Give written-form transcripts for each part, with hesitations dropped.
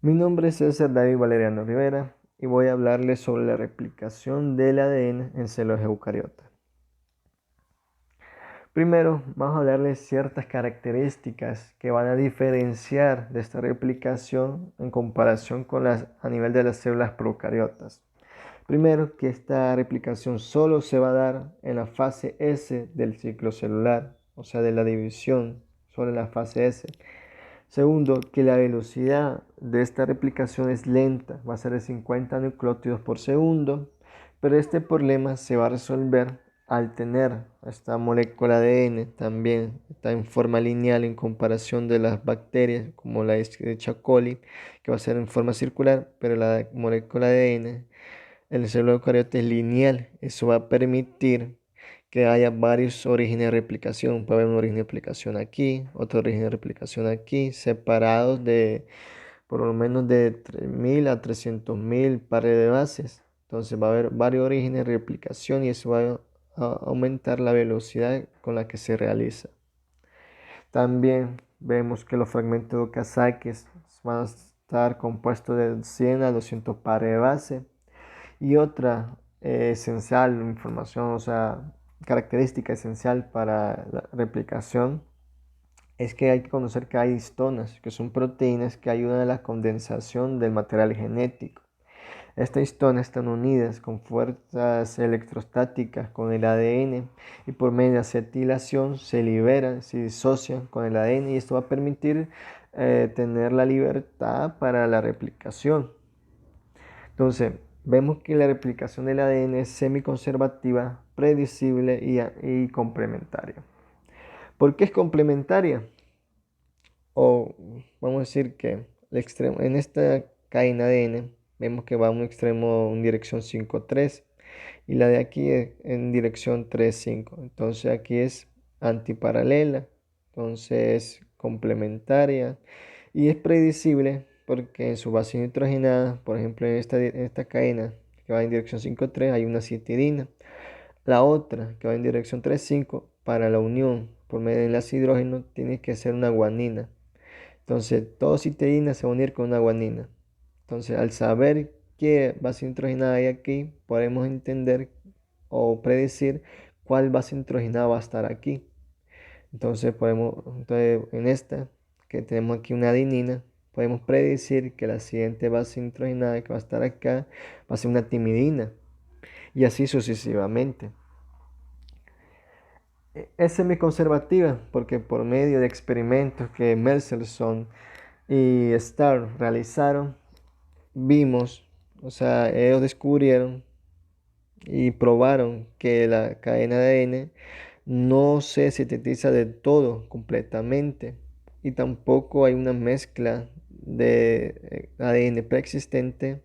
Mi nombre es César David Valeriano Rivera y voy a hablarles sobre la replicación del ADN en células eucariotas. Primero, vamos a hablarles ciertas características que van a diferenciar de esta replicación en comparación con las a nivel de las células procariotas. Primero, que esta replicación solo se va a dar en la fase S del ciclo celular, o sea, de la división, solo en la fase S. Segundo, que la velocidad de esta replicación es lenta, va a ser de 50 nucleótidos por segundo, pero este problema se va a resolver al tener esta molécula de ADN también está en forma lineal en comparación de las bacterias como la Escherichia coli, que va a ser en forma circular, pero la molécula de ADN en el célula eucariota es lineal. Eso va a permitir que haya varios orígenes de replicación. Puede haber un origen de replicación aquí, otro origen de replicación aquí, separados de por lo menos de 3000 a 300.000 pares de bases. Entonces va a haber varios orígenes de replicación y eso va a aumentar la velocidad con la que se realiza. También vemos que los fragmentos de Okazaki van a estar compuestos de 100 a 200 pares de base. Y otra esencial información, o sea, característica esencial para la replicación es que hay que conocer que hay histonas, que son proteínas que ayudan a la condensación del material genético. Estas histonas están unidas con fuerzas electrostáticas con el ADN y por medio de acetilación se liberan, se disocian con el ADN y esto va a permitir tener la libertad para la replicación. Entonces, vemos que la replicación del ADN es semiconservativa, predecible y complementaria. ¿Por qué es complementaria? O vamos a decir que en esta cadena ADN vemos que va a un extremo en dirección 5,3 y la de aquí es en dirección 3,5. Entonces aquí es antiparalela, entonces complementaria y es predecible porque en su base nitrogenada, por ejemplo en esta cadena que va en dirección 5,3 hay una citidina. La otra que va en dirección 3,5 para la unión por medio de enlace hidrógeno tiene que ser una guanina. Entonces, todo citidina se va a unir con una guanina. Entonces, al saber qué base nitrogenada hay aquí, podemos entender o predecir cuál base nitrogenada va a estar aquí. Entonces, en esta, que tenemos aquí una adenina, podemos predecir que la siguiente base nitrogenada que va a estar acá va a ser una timidina. Y así sucesivamente. Es semiconservativa porque por medio de experimentos que Merselson y Starr realizaron, vimos, o sea, ellos descubrieron y probaron que la cadena de ADN no se sintetiza de todo completamente y tampoco hay una mezcla de ADN preexistente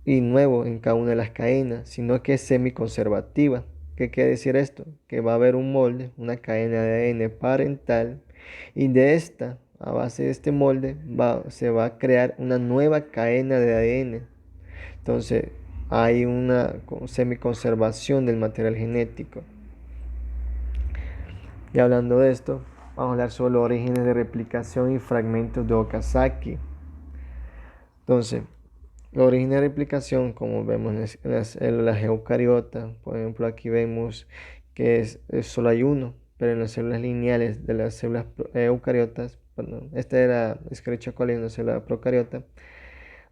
y nuevo en cada una de las cadenas, sino que es semiconservativa. ¿Qué quiere decir esto? Que va a haber un molde, una cadena de ADN parental y de esta, a base de este molde, se va a crear una nueva cadena de ADN. Entonces, hay una semiconservación del material genético. Y hablando de esto, vamos a hablar sobre los orígenes de replicación y fragmentos de Okazaki. Entonces, los orígenes de replicación, como vemos en las células eucariotas, por ejemplo, aquí vemos que solo hay uno, pero en las células lineales de las células eucariotas, perdón, esta era Escherichia coli en la célula procariota,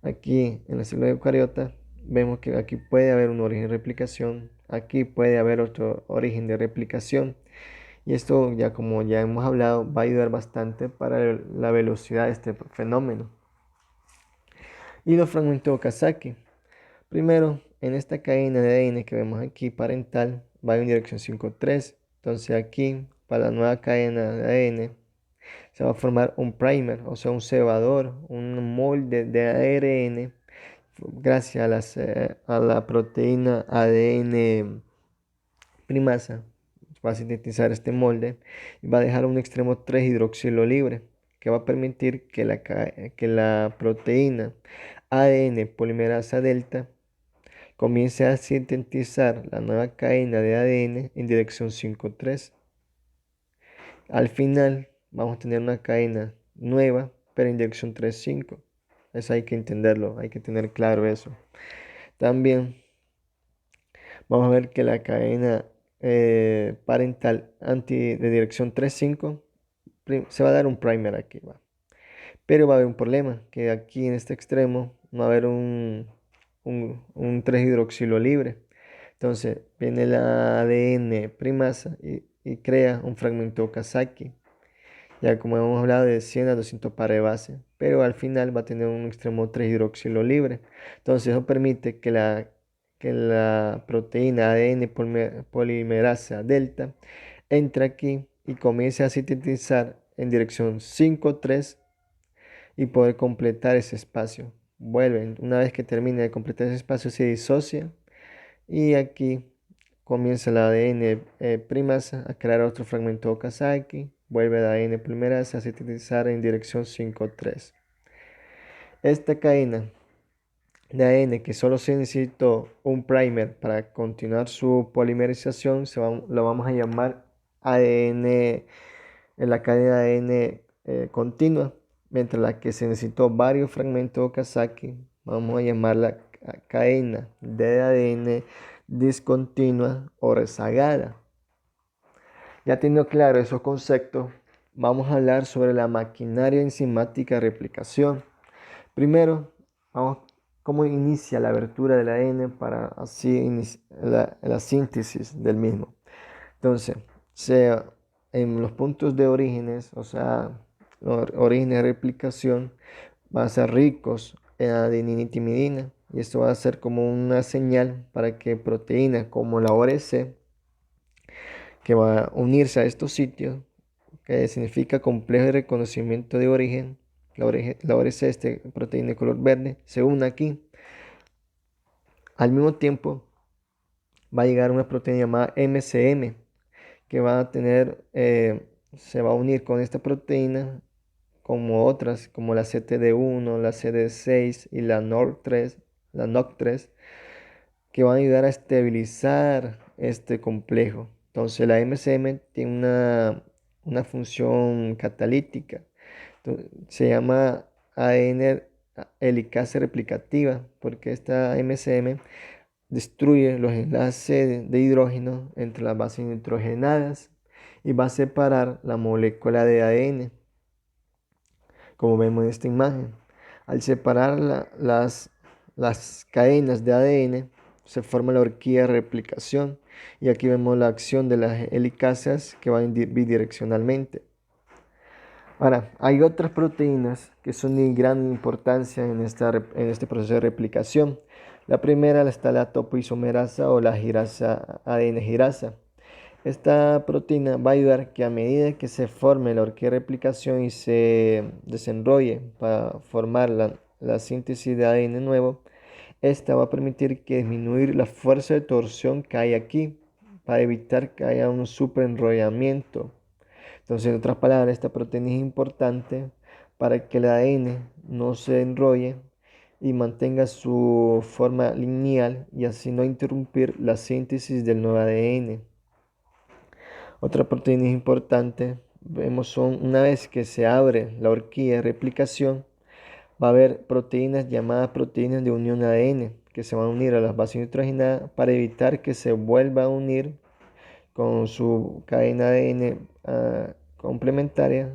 aquí en la célula eucariota vemos que aquí puede haber un origen de replicación, aquí puede haber otro origen de replicación, y esto ya como ya hemos hablado va a ayudar bastante para la velocidad de este fenómeno. Y los fragmentos de Okazaki. Primero, en esta cadena de ADN que vemos aquí parental va en dirección 5,3. Entonces aquí, para la nueva cadena de ADN, se va a formar un primer, o sea, un cebador, un molde de ARN, gracias a la proteína ADN primasa. Va a sintetizar este molde y va a dejar un extremo 3 hidroxilo libre, que va a permitir que la proteína ADN polimerasa delta comience a sintetizar la nueva cadena de ADN en dirección 5,3. Al final vamos a tener una cadena nueva, pero en dirección 3,5. Eso hay que entenderlo, hay que tener claro eso. También vamos a ver que la cadena parental de dirección 3,5 se va a dar un primer aquí, va. Pero va a haber un problema, que aquí en este extremo va a haber un 3-hidroxilo libre. Entonces viene la ADN primasa y crea un fragmento Okazaki. Ya como hemos hablado de 100 a 200 pares de base, pero al final va a tener un extremo 3-hidroxilo libre. Entonces eso permite que la proteína ADN polimerasa delta entre aquí y comience a sintetizar en dirección 5,3 y poder completar ese espacio. Vuelven, una vez que termine de completar ese espacio se disocia y aquí comienza la ADN primasa a crear otro fragmento Okazaki, vuelve la ADN polimerasa a sintetizar en dirección 5,3. Esta cadena de ADN que solo se necesitó un primer para continuar su polimerización, lo vamos a llamar ADN, en la cadena de ADN continua, mientras la que se necesitó varios fragmentos Okazaki, vamos a llamarla cadena de ADN discontinua o rezagada. Ya teniendo claro esos conceptos, vamos a hablar sobre la maquinaria enzimática de replicación. Primero, vamos cómo inicia la abertura del ADN para así la síntesis del mismo. Entonces, en los puntos de orígenes, o sea, los orígenes de replicación, van a ser ricos en adenina y timidina, y esto va a ser como una señal para que proteínas como la ORC, que va a unirse a estos sitios, que significa complejo de reconocimiento de origen, la ORC, proteína de color verde, se une aquí. Al mismo tiempo, va a llegar una proteína llamada MCM, que va a tener, se va a unir con esta proteína como otras, como la CTD1, la CD6 y la NOC3, que van a ayudar a estabilizar este complejo. Entonces la MCM tiene una función catalítica. Se llama ADN helicasa replicativa, porque esta MCM destruye los enlaces de hidrógeno entre las bases nitrogenadas y va a separar la molécula de ADN, como vemos en esta imagen. Al separar las cadenas de ADN, se forma la horquilla de replicación y aquí vemos la acción de las helicasas que van bidireccionalmente. Ahora, hay otras proteínas que son de gran importancia en este proceso de replicación. La primera está la topoisomerasa o la girasa, ADN girasa. Esta proteína va a ayudar que a medida que se forme la horquilla de replicación y se desenrolle para formar la síntesis de ADN nuevo, esta va a permitir que disminuir la fuerza de torsión que hay aquí para evitar que haya un superenrollamiento. Entonces, en otras palabras, esta proteína es importante para que el ADN no se enrolle y mantenga su forma lineal y así no interrumpir la síntesis del nuevo ADN. Otra proteína importante, vemos una vez que se abre la horquilla de replicación, va a haber proteínas llamadas proteínas de unión ADN que se van a unir a las bases nitrogenadas para evitar que se vuelva a unir con su cadena ADN complementaria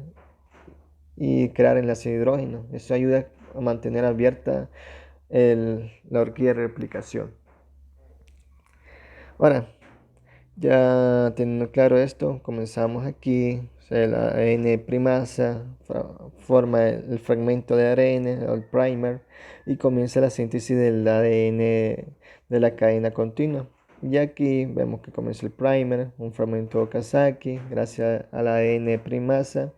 y crear enlaces de hidrógeno. Eso ayuda a mantener abierta la horquilla de replicación. Ahora, ya teniendo claro esto, comenzamos aquí. O sea, la ADN primasa forma el fragmento de ARN, el primer, y comienza la síntesis del ADN de la cadena continua. Y aquí vemos que comienza el primer, un fragmento Okazaki, gracias a la ADN primasa,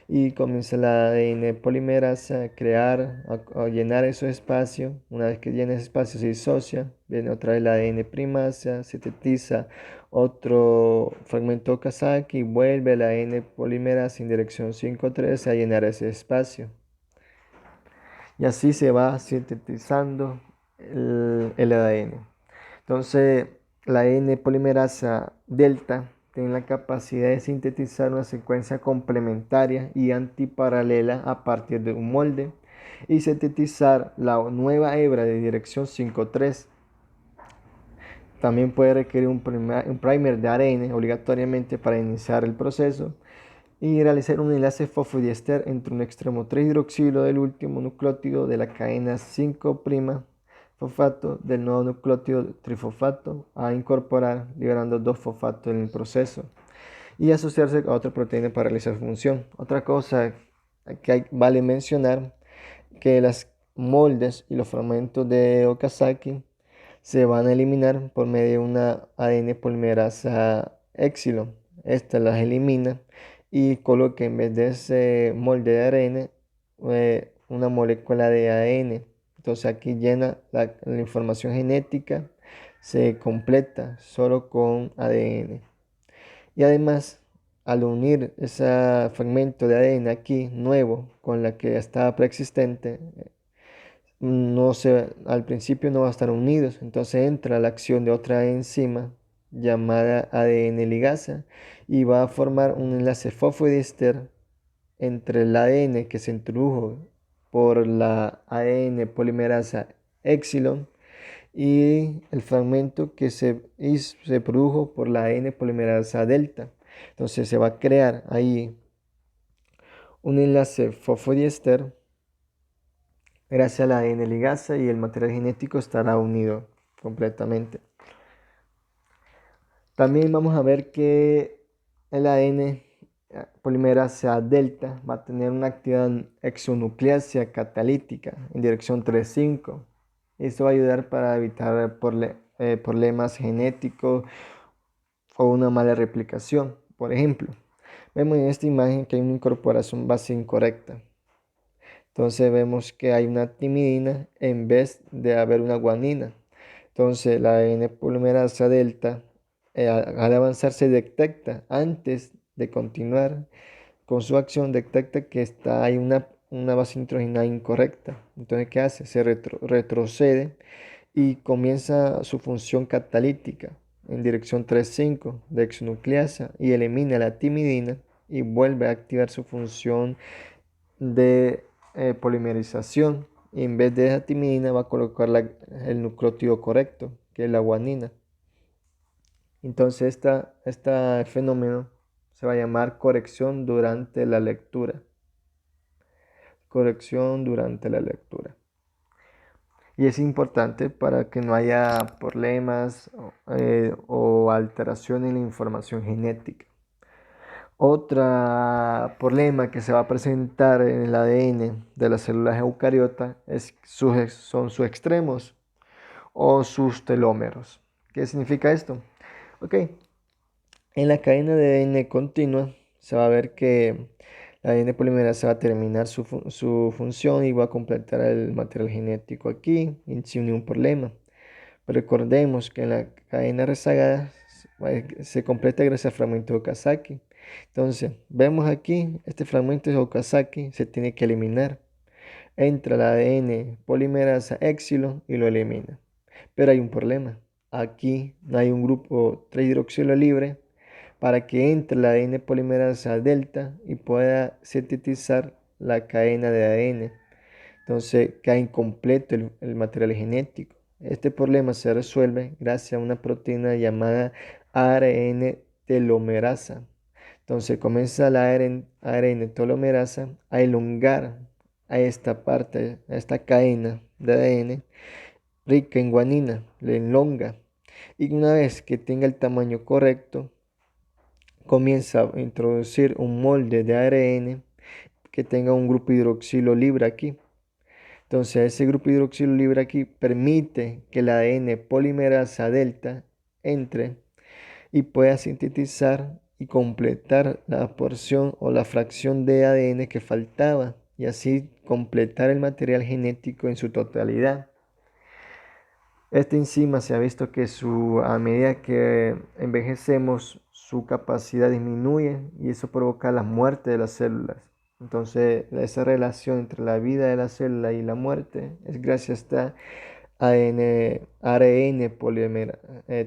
y comienza la ADN polimerasa a crear, a llenar esos espacios. Una vez que llena ese espacio se disocia, viene otra vez la ADN primasa, sintetiza otro fragmento Okazaki y vuelve la N polimerasa en dirección 5,3 a llenar ese espacio. Y así se va sintetizando el ADN. Entonces, la N polimerasa delta tiene la capacidad de sintetizar una secuencia complementaria y antiparalela a partir de un molde. y sintetizar la nueva hebra de dirección 5,3. También puede requerir un primer de ARN obligatoriamente para iniciar el proceso y realizar un enlace fosfodiéster entre un extremo 3-hidroxilo del último nucleótido de la cadena 5' fosfato del nuevo nucleótido trifosfato a incorporar, liberando 2 fosfatos en el proceso y asociarse a otra proteína para realizar función. Otra cosa que vale mencionar que las moldes y los fragmentos de Okazaki se van a eliminar por medio de una ADN polimerasa epsilon. Esta las elimina y coloca en vez de ese molde de ARN una molécula de ADN. Entonces aquí llena la información genética, se completa solo con ADN. Y además, al unir ese fragmento de ADN aquí nuevo con la que estaba preexistente, al principio no va a estar unidos, entonces entra la acción de otra enzima llamada ADN ligasa y va a formar un enlace fosfodiéster entre el ADN que se introdujo por la ADN polimerasa epsilon y el fragmento que se produjo por la ADN polimerasa delta. Entonces se va a crear ahí un enlace fosfodiéster gracias a la ADN ligasa y el material genético estará unido completamente. También vamos a ver que el ADN polimerasa delta va a tener una actividad exonucleasa catalítica en dirección 3,5. Esto va a ayudar para evitar problemas genéticos o una mala replicación. Por ejemplo, vemos en esta imagen que hay una incorporación base incorrecta. Entonces vemos que hay una timidina en vez de haber una guanina. Entonces la ADN polimerasa delta al avanzar se detecta antes de continuar con su acción, detecta que hay una base nitrogenada incorrecta. Entonces, ¿qué hace? Se retrocede y comienza su función catalítica en dirección 3,5 de exonucleasa y elimina la timidina y vuelve a activar su función de polimerización. Y en vez de esa timidina va a colocar el nucleótido correcto, que es la guanina. Entonces este fenómeno se va a llamar corrección durante la lectura. Corrección durante la lectura. Y es importante para que no haya problemas o alteración en la información genética. Otro problema que se va a presentar en el ADN de las células eucariotas son sus extremos o sus telómeros. ¿Qué significa esto? Ok, en la cadena de ADN continua se va a ver que la ADN polimerasa va a terminar su función y va a completar el material genético aquí sin ningún problema. Pero recordemos que en la cadena rezagada se completa gracias al fragmento de Okazaki. Entonces, vemos aquí, este fragmento de Okazaki se tiene que eliminar. Entra el ADN polimerasa epsilon y lo elimina. Pero hay un problema. Aquí no hay un grupo 3-hidroxilo libre para que entre la ADN polimerasa delta y pueda sintetizar la cadena de ADN. Entonces queda incompleto el material genético. Este problema se resuelve gracias a una proteína llamada ARN telomerasa. Entonces comienza la ARN telomerasa a elongar a esta parte, a esta cadena de ADN rica en guanina, la elonga. Y una vez que tenga el tamaño correcto, comienza a introducir un molde de ARN que tenga un grupo hidroxilo libre aquí. Entonces ese grupo hidroxilo libre aquí permite que el ADN polimerasa delta entre y pueda sintetizar y completar la porción o la fracción de ADN que faltaba y así completar el material genético en su totalidad. Esta enzima se ha visto que a medida que envejecemos, su capacidad disminuye y eso provoca la muerte de las células. Entonces, esa relación entre la vida de la célula y la muerte es gracias a esta ARN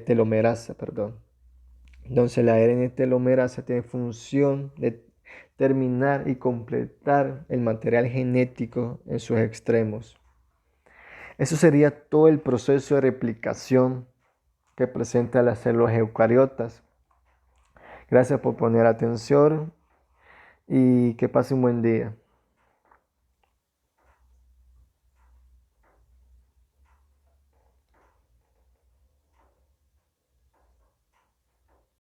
telomerasa, perdón. Entonces, la ARN telomerasa tiene función de terminar y completar el material genético en sus extremos. Eso sería todo el proceso de replicación que presenta las células eucariotas. Gracias por poner atención y que pase un buen día.